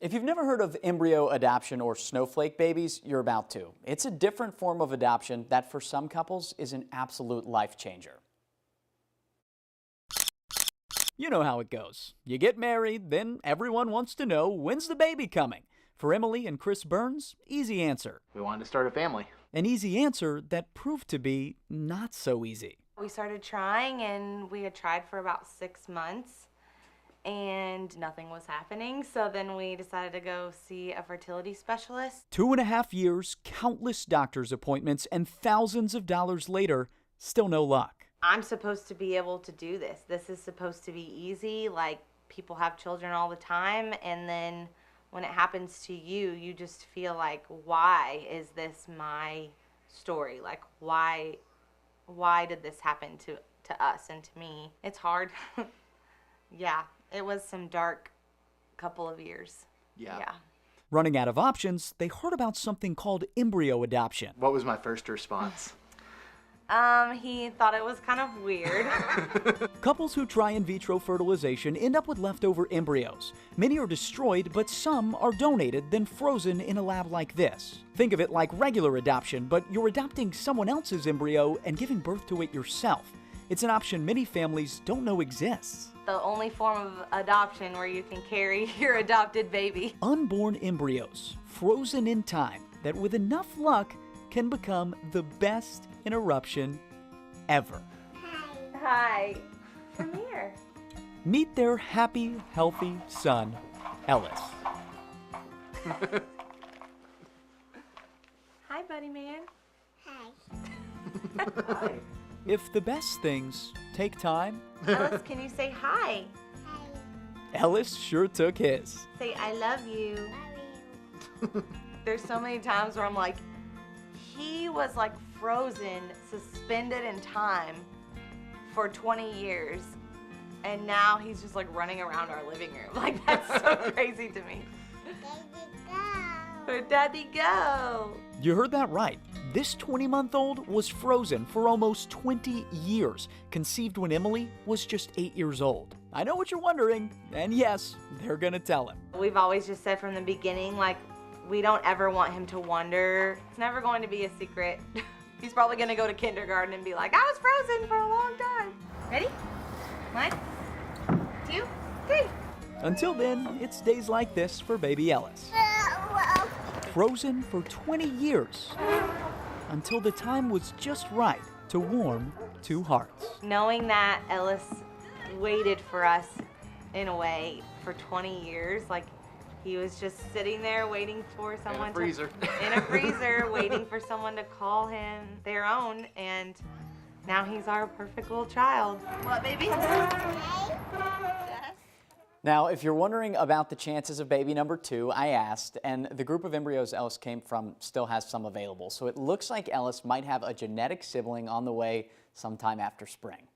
If you've never heard of embryo adoption or snowflake babies, you're about to. It's a different form of adoption that for some couples is an absolute life changer. You know how it goes. You get married, then everyone wants to know, when's the baby coming? For Emily and Kris Burns, easy answer. We wanted to start a family. An easy answer that proved to be not so easy. We started trying, and we had tried for about 6 months and nothing was happening. So then we decided to go see a fertility specialist. 2.5 years, countless doctor's appointments, and thousands of dollars later, still no luck. I'm supposed to be able to do this. This is supposed to be easy. Like, people have children all the time, and then when it happens to you, you just feel like, why is this my story? Like, why did this happen to us and to me? It's hard. Yeah, it was some dark couple of years. Yeah. Running out of options, they heard about something called embryo adoption. What was my first response? He thought it was kind of weird. Couples who try in vitro fertilization end up with leftover embryos. Many are destroyed, but some are donated, then frozen in a lab like this. Think of it like regular adoption, but you're adopting someone else's embryo and giving birth to it yourself. It's an option many families don't know exists. The only form of adoption where you can carry your adopted baby. Unborn embryos, frozen in time, that with enough luck can become the best interruption ever. Hi. Come here. Meet their happy, healthy son, Ellis. Hi, buddy man. Hi. If the best things take time, Ellis, can you say hi? Ellis sure took his. Say, I love you. There's so many times where I'm like, he was like frozen, suspended in time for 20 years, and now he's just like running around our living room. Like, that's so crazy to me. Where'd Daddy go? You heard that right. This 20-month-old was frozen for almost 20 years, conceived when Emily was just 8 years old. I know what you're wondering, and yes, they're gonna tell him. We've always just said from the beginning, like, we don't ever want him to wonder. It's never going to be a secret. He's probably gonna go to kindergarten and be like, I was frozen for a long time. Ready? 1, 2, 3. Until then, it's days like this for baby Ellis. Frozen for 20 years, until the time was just right to warm two hearts. Knowing that Ellis waited for us, in a way, for 20 years, like, he was just sitting there waiting for someone in a freezer, waiting for someone to call him their own, and now he's our perfect little child. What, baby? Now, if you're wondering about the chances of baby number 2, I asked, and the group of embryos Ellis came from still has some available. So it looks like Ellis might have a genetic sibling on the way sometime after spring.